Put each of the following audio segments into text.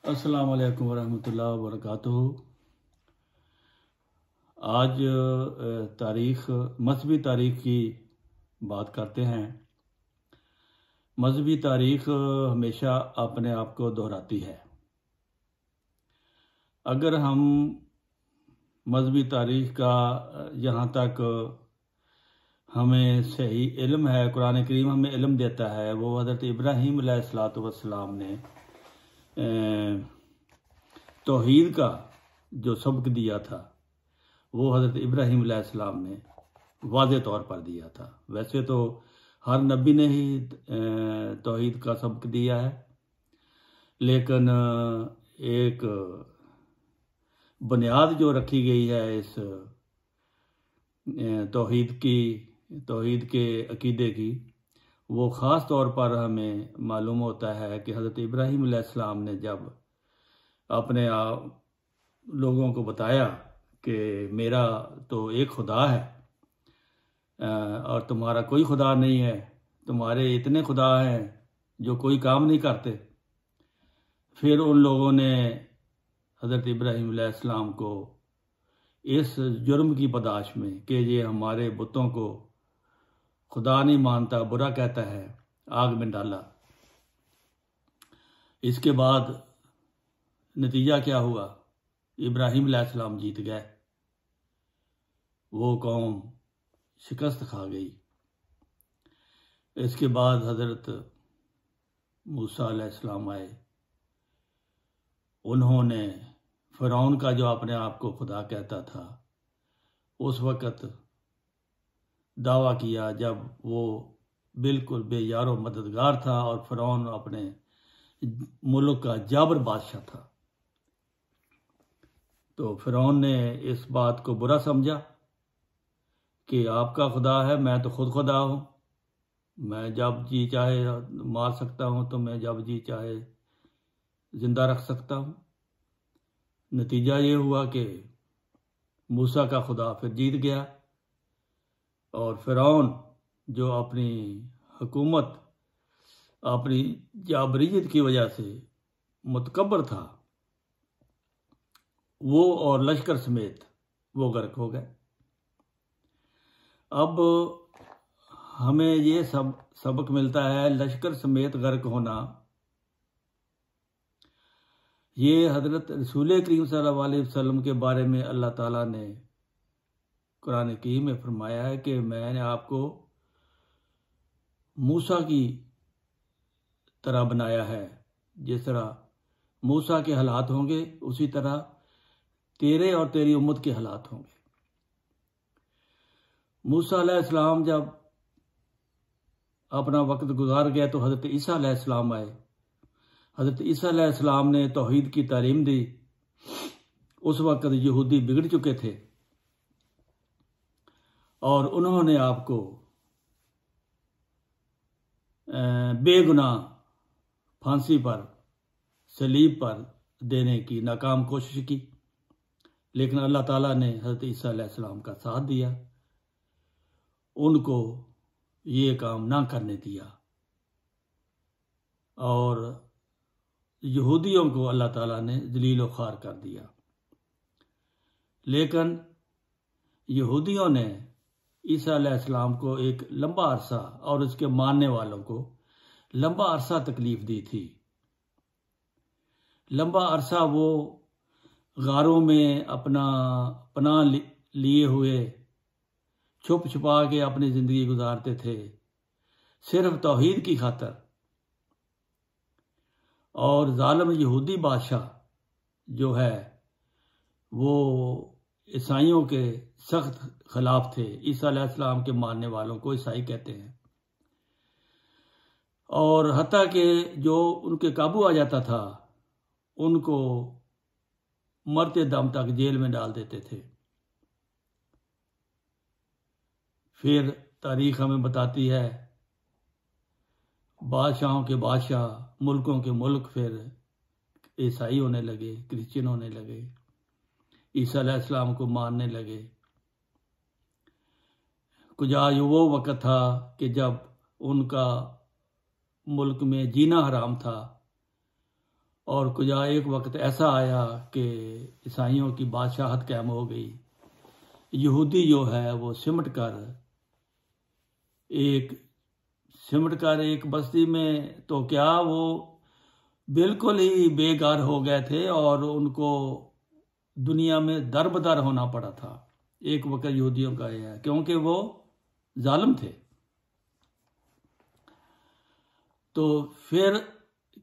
अस्सलाम वालेकुम वरहमतुल्लाहि वबरकातुहू। आज मजहबी तारीख़ की बात करते हैं। मजहबी तारीख़ हमेशा अपने आप को दोहराती है। अगर हम मजहबी तारीख़ का यहाँ तक हमें सही इल्म है, कुरान करीम हमें इल्म देता है, वो हज़रत इब्राहीम अलैहिस्सलातु वस्सलाम ने तौहीद का जो सबक दिया था वो हज़रत इब्राहीम अलैहिस्सलाम ने वाज़े तौर पर दिया था। वैसे तो हर नबी ने ही तौहीद का सबक दिया है, लेकिन एक बुनियाद जो रखी गई है इस तौहीद के अकीदे की, वो ख़ास तौर पर हमें मालूम होता है कि हज़रत इब्राहीम अलैहिस्सलाम ने जब अपने आप लोगों को बताया कि मेरा तो एक खुदा है और तुम्हारा कोई खुदा नहीं है, तुम्हारे इतने खुदा हैं जो कोई काम नहीं करते। फिर उन लोगों ने हज़रत इब्राहीम अलैहिस्सलाम को इस जुर्म की पदाश में कि ये हमारे बुतों को खुदा नहीं मानता, बुरा कहता है, आग में डाला। इसके बाद नतीजा क्या हुआ? इब्राहीम अलैहिस्सलाम जीत गए, वो कौम शिकस्त खा गई। इसके बाद हज़रत मूसा अलैहिस्सलाम आए। उन्होंने फ़िरौन का जो अपने आप को खुदा कहता था उस वक़्त दावा किया जब वो बिल्कुल बेयारो मददगार था और फ़िरौन अपने मुल्क का जाबर बादशाह था। तो फ़िरौन ने इस बात को बुरा समझा कि आपका खुदा है, मैं तो खुद खुदा हूँ, मैं जब जी चाहे मार सकता हूँ, तो मैं जब जी चाहे जिंदा रख सकता हूँ। नतीजा ये हुआ कि मूसा का खुदा फिर जीत गया और फ़िरौन जो अपनी हुकूमत अपनी जाबरियत की वजह से मुतकब्बर था, वो और लश्कर समेत वो गर्क हो गए। अब हमें ये सबक मिलता है, लश्कर समेत गर्क होना, ये हज़रत रसूल करीम सल्लल्लाहु अलैहि वसल्लम के बारे में अल्लाह ताला ने कुरान करीम में फरमाया है कि मैंने आपको मूसा की तरह बनाया है। जिस तरह मूसा के हालात होंगे उसी तरह तेरे और तेरी उम्मत के हालात होंगे। मूसा अलैहिस्सलाम जब अपना वक्त गुजार गया तो हज़रत ईसा अलैहिस्सलाम आए। हज़रत ईसा अलैहिस्सलाम ने तौहीद की तालीम दी। उस वक्त यहूदी बिगड़ चुके थे और उन्होंने आपको बेगुनाह फांसी पर, सलीब पर देने की नाकाम कोशिश की, लेकिन अल्लाह ताला ने हज़रत ईसा अलैहिस्सलाम का साथ दिया, उनको ये काम ना करने दिया और यहूदियों को अल्लाह ताला ने जलील व ख़ार कर दिया। लेकिन यहूदियों ने ईसा अलैहिस्सलाम को एक लंबा अरसा और उसके मानने वालों को लंबा अरसा तकलीफ दी थी। लंबा अरसा वो गारों में अपना पनाह लिए हुए छुप छुपा के अपनी ज़िंदगी गुजारते थे, सिर्फ तौहीद की खातर। और जालिम यहूदी बादशाह जो है वो ईसाइयों के सख्त खिलाफ थे। ईसा अलैहिस्सलाम के मानने वालों को ईसाई कहते हैं और हत्ता कि जो उनके काबू आ जाता था उनको मरते दम तक जेल में डाल देते थे। फिर तारीख हमें बताती है बादशाहों के बादशाह, मुल्कों के मुल्क फिर ईसाई होने लगे, क्रिश्चियन होने लगे, ईसा अलैहिस्सलाम को मानने लगे। कुजा वो वक़्त था कि जब उनका मुल्क में जीना हराम था और कुछ एक वक्त ऐसा आया कि ईसाइयों की बादशाहत कायम हो गई। यहूदी जो है वो सिमट कर एक बस्ती में, तो क्या वो बिल्कुल ही बेघर हो गए थे और उनको दुनिया में दरबदर होना पड़ा था। एक वक्त यहूदियों का यह है, क्योंकि वो जालिम थे। तो फिर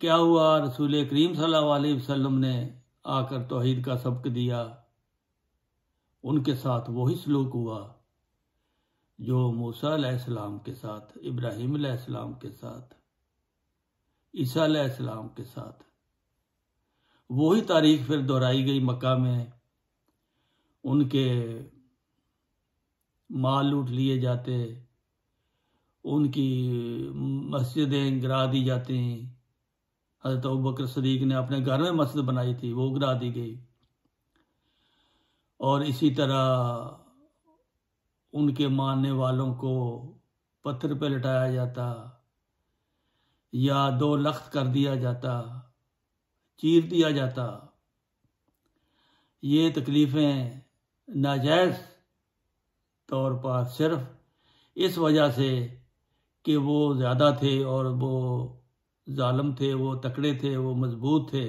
क्या हुआ, रसूल करीम सल्लल्लाहु अलैहि वसल्लम ने आकर तौहीद का सबक दिया। उनके साथ वही सलूक हुआ जो मूसा अलैहिस्सलाम के साथ, इब्राहीम अलैहिस्सलाम के साथ, ईसा अलैहिस्सलाम के साथ। वही तारीख फिर दोहराई गई मक्का में। उनके माल लूट लिए जाते, उनकी मस्जिदें गिरा दी जाती। हज़रत अबू बकर सदीक ने अपने घर में मस्जिद बनाई थी, वो गिरा दी गई। और इसी तरह उनके मानने वालों को पत्थर पे लटाया जाता या 2 लख्त कर दिया जाता, चीर दिया जाता। ये तकलीफ़ें नाजायज़ तौर पर सिर्फ इस वजह से कि वो ज़्यादा थे और वो जालिम थे, वो तकड़े थे, वो मजबूत थे।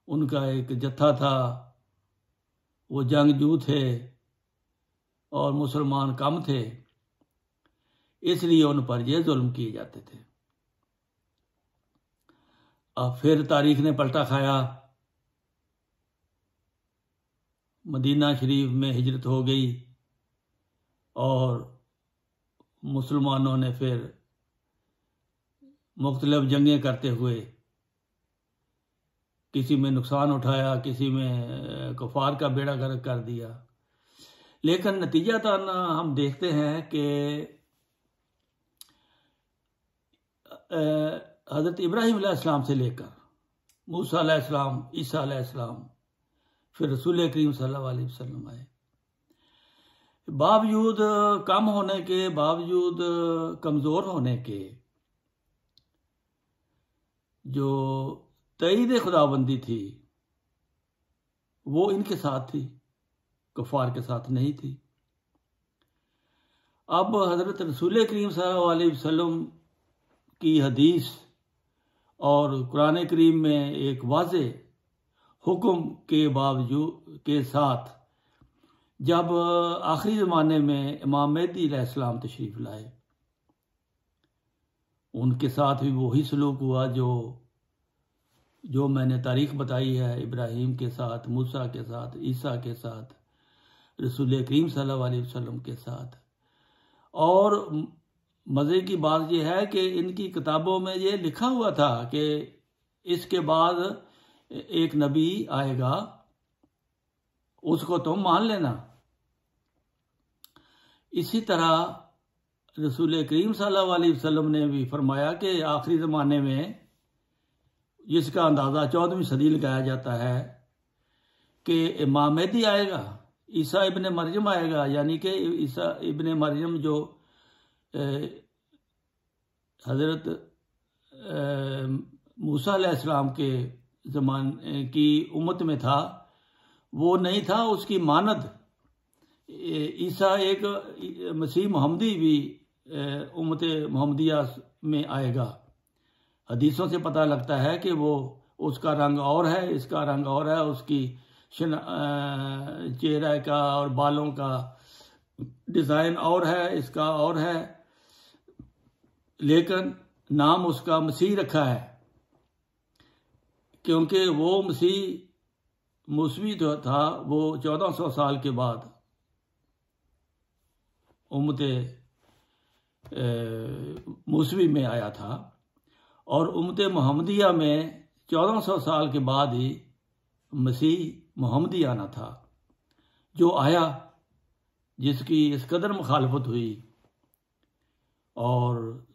उनका एक जत्था था, वो जंगजू थे और मुसलमान कम थे, इसलिए उन पर ये जुल्म किए जाते थे। अब फिर तारीख ने पलटा खाया। मदीना शरीफ में हिजरत हो गई और मुसलमानों ने फिर मुख्तलिफ जंगें करते हुए किसी में नुकसान उठाया, किसी में कुफार का बेड़ा गर्क कर दिया। लेकिन नतीजतन हम देखते हैं कि हज़रत इब्राहीम अलैहिस्सलाम से लेकर मूसा अलैहिस्सलाम, ईसा अलैहिस्सलाम, फिर रसूल करीम सल्लल्लाहु अलैहि वसल्लम आए। बावजूद कम होने के, बावजूद कमज़ोर होने के, जो तईद खुदाबंदी थी वो इनके साथ थी, कुफार के साथ नहीं थी। अब हज़रत रसूल करीम सल्लल्लाहु अलैहि वसल्लम की हदीस और कुरान करीम में एक वाज़े हुक्म के बावजूद के साथ जब आखिरी ज़माने में इमाम मेहदी अलैहिस्सलाम तशरीफ़ लाए, उनके साथ भी वही सलूक हुआ जो मैंने तारीख बताई है। इब्राहीम के साथ, मूसा के साथ, ईसा के साथ, रसूल करीम सल्लल्लाहु अलैहि वसल्लम के साथ। और मज़े की बात यह है कि इनकी किताबों में ये लिखा हुआ था कि इसके बाद एक नबी आएगा, उसको तुम मान लेना। इसी तरह रसूल करीम सल्लल्लाहु अलैहि वसल्लम ने भी फरमाया कि आखिरी ज़माने में, जिसका अंदाज़ा 14वीं सदी लगाया जाता है, कि इमाम मेहदी आएगा, ईसा इब्ने मरियम आएगा। यानी कि ईसा इब्ने मरियम जो हज़रत मूसा अलैहिस्सलाम के ज़माने की उम्मत में था, वो नहीं था, उसकी मानद ईसा एक मसीह मोहम्मदी भी उम्मत मोहम्मदिया में आएगा। हदीसों से पता लगता है कि वो, उसका रंग और है, इसका रंग और है, उसकी चेहरे का और बालों का डिज़ाइन और है, इसका और है, लेकिन नाम उसका मसीह रखा है, क्योंकि वो मसीह मूसवी जो था वो 1400 साल के बाद उम्मत मूसवी में आया था, और उम्मत मोहम्मदिया में 1400 साल के बाद ही मसीह मोहम्मदी आना था, जो आया, जिसकी इस कदर मुखालफत हुई और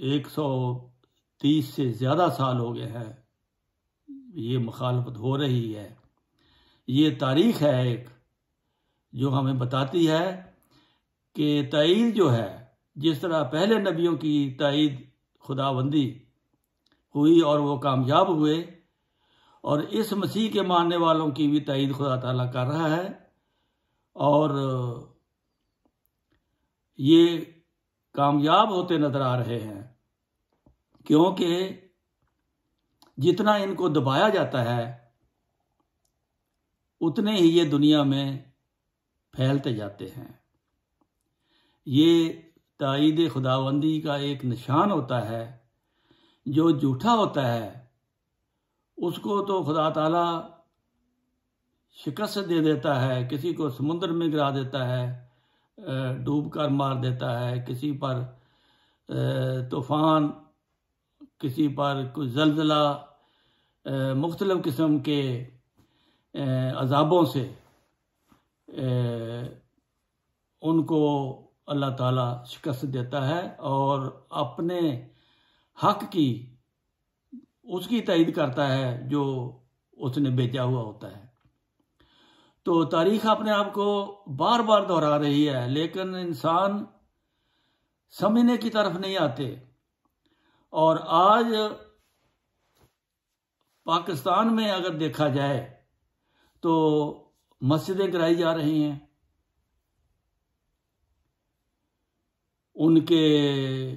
130 से ज़्यादा साल हो गए हैं ये मुखालफत हो रही है। ये तारीख है एक जो हमें बताती है कि ताईद जो है, जिस तरह पहले नबियों की ताईद खुदाबंदी हुई और वो कामयाब हुए, और इस मसीह के मानने वालों की भी ताईद खुदा ताला कर रहा है। और ये कामयाब होते नजर आ रहे हैं, क्योंकि जितना इनको दबाया जाता है उतने ही ये दुनिया में फैलते जाते हैं। ये ताईद खुदावंदी का एक निशान होता है। जो झूठा होता है उसको तो खुदा ताला शिकस्त दे देता है, किसी को समुद्र में गिरा देता है, डूब कर मार देता है, किसी पर तूफान, किसी पर कुछ जलजला, मुख्तलिफ किस्म के अजाबों से उनको अल्लाह ताला शिकस्त देता है और अपने हक की उसकी तायीद करता है जो उसने बेचा हुआ होता है। तो तारीख अपने आप को बार बार दोहरा रही है, लेकिन इंसान समझने की तरफ नहीं आते। और आज पाकिस्तान में अगर देखा जाए तो मस्जिदें गिराई जा रही हैं, उनके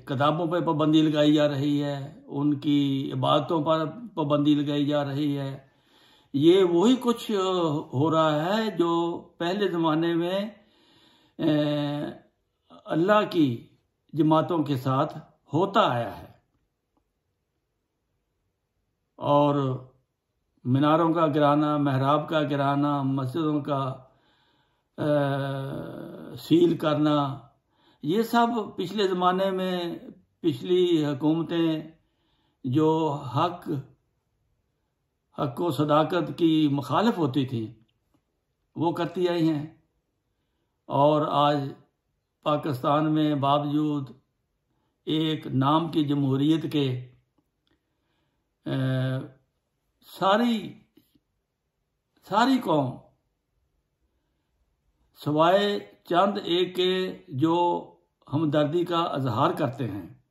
किताबों पर पाबंदी लगाई जा रही है, उनकी इबादतों पर पाबंदी लगाई जा रही है। ये वही कुछ हो रहा है जो पहले ज़माने में अल्लाह की जमातों के साथ होता आया है। और मीनारों का गिराना, महराब का गिराना, मस्जिदों का सील करना, ये सब पिछले ज़माने में पिछली हुकूमतें जो हक व सदाकत की मुखालिफ होती थी वो करती आई हैं। और आज पाकिस्तान में बावजूद एक नाम की जमहूरियत के सारी कौम सवाए चंद एक के जो हमदर्दी का इजहार करते हैं,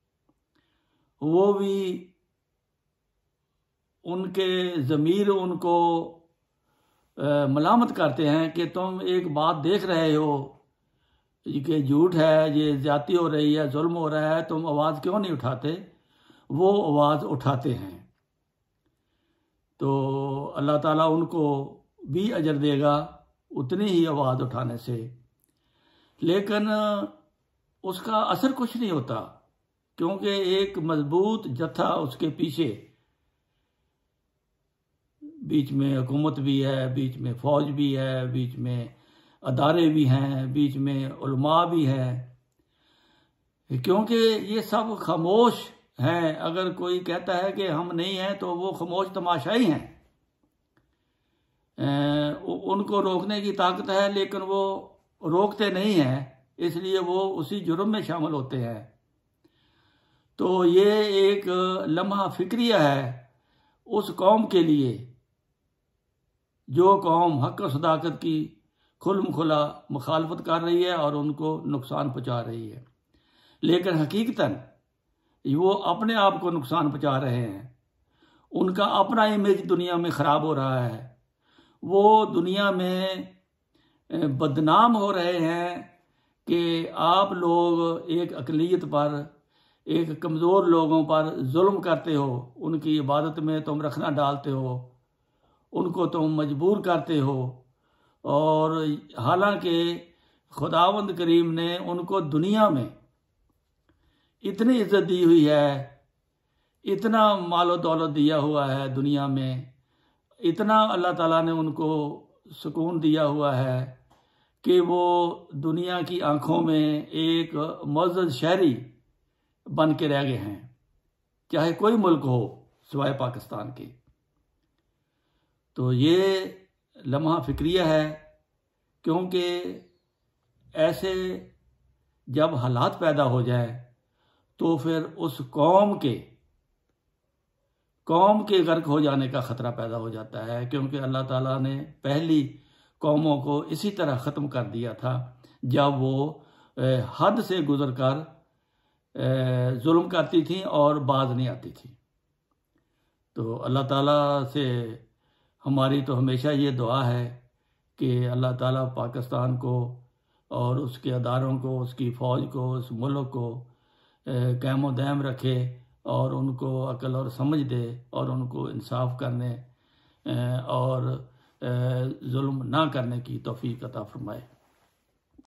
वो भी उनके ज़मीर उनको मलामत करते हैं कि तुम एक बात देख रहे हो कि झूठ है, ये ज्यादती हो रही है, जुल्म हो रहा है, तुम आवाज़ क्यों नहीं उठाते। वो आवाज़ उठाते हैं तो अल्लाह ताला उनको भी अजर देगा उतनी ही आवाज़ उठाने से, लेकिन उसका असर कुछ नहीं होता, क्योंकि एक मजबूत जत्था उसके पीछे, बीच में हुकूमत भी है, बीच में फौज भी है, बीच में अदारे भी हैं, बीच में उलमा भी हैं, क्योंकि ये सब खामोश हैं। अगर कोई कहता है कि हम नहीं हैं तो वो खामोश तमाशाई हैं। उनको रोकने की ताकत है लेकिन वो रोकते नहीं हैं, इसलिए वो उसी जुर्म में शामिल होते हैं। तो ये एक लम्हा फिक्रिया है उस कौम के लिए जो कौम हक और सदाकत की खुल्म खुला मुखालफत कर रही है और उनको नुकसान पहुंचा रही है। लेकिन हकीकतन वो अपने आप को नुकसान पहुंचा रहे हैं। उनका अपना इमेज दुनिया में ख़राब हो रहा है, वो दुनिया में बदनाम हो रहे हैं कि आप लोग एक अक़लियत पर, एक कमज़ोर लोगों पर जुल्म करते हो, उनकी इबादत में तुम रखना डालते हो, उनको तुम मजबूर करते हो। और हालांकि खुदावंद करीम ने उनको दुनिया में इतनी इज्जत दी हुई है, इतना मालो दौलत दिया हुआ है दुनिया में, इतना अल्लाह ताला ने उनको सुकून दिया हुआ है कि वो दुनिया की आंखों में एक मुअज़्ज़ज़ शहरी बन के रह गए हैं, चाहे कोई मुल्क हो सिवाय पाकिस्तान के। तो ये लम्हा फिक्रिया है, क्योंकि ऐसे जब हालात पैदा हो जाए तो फिर उस कौम के गर्क हो जाने का ख़तरा पैदा हो जाता है, क्योंकि अल्लाह ताला ने पहली कौमों को इसी तरह ख़त्म कर दिया था जब वो हद से गुज़र कर जुल्म करती थी और बाज नहीं आती थी। तो अल्लाह ताला से हमारी तो हमेशा ये दुआ है कि अल्लाह ताला पाकिस्तान को और उसके अदारों को, उसकी फ़ौज को, उस मुल्क को क़याम दायम रखे और उनको अक्ल और समझ दे और उनको इंसाफ करने और जुल्म ना करने की तौफीक अता फरमाए।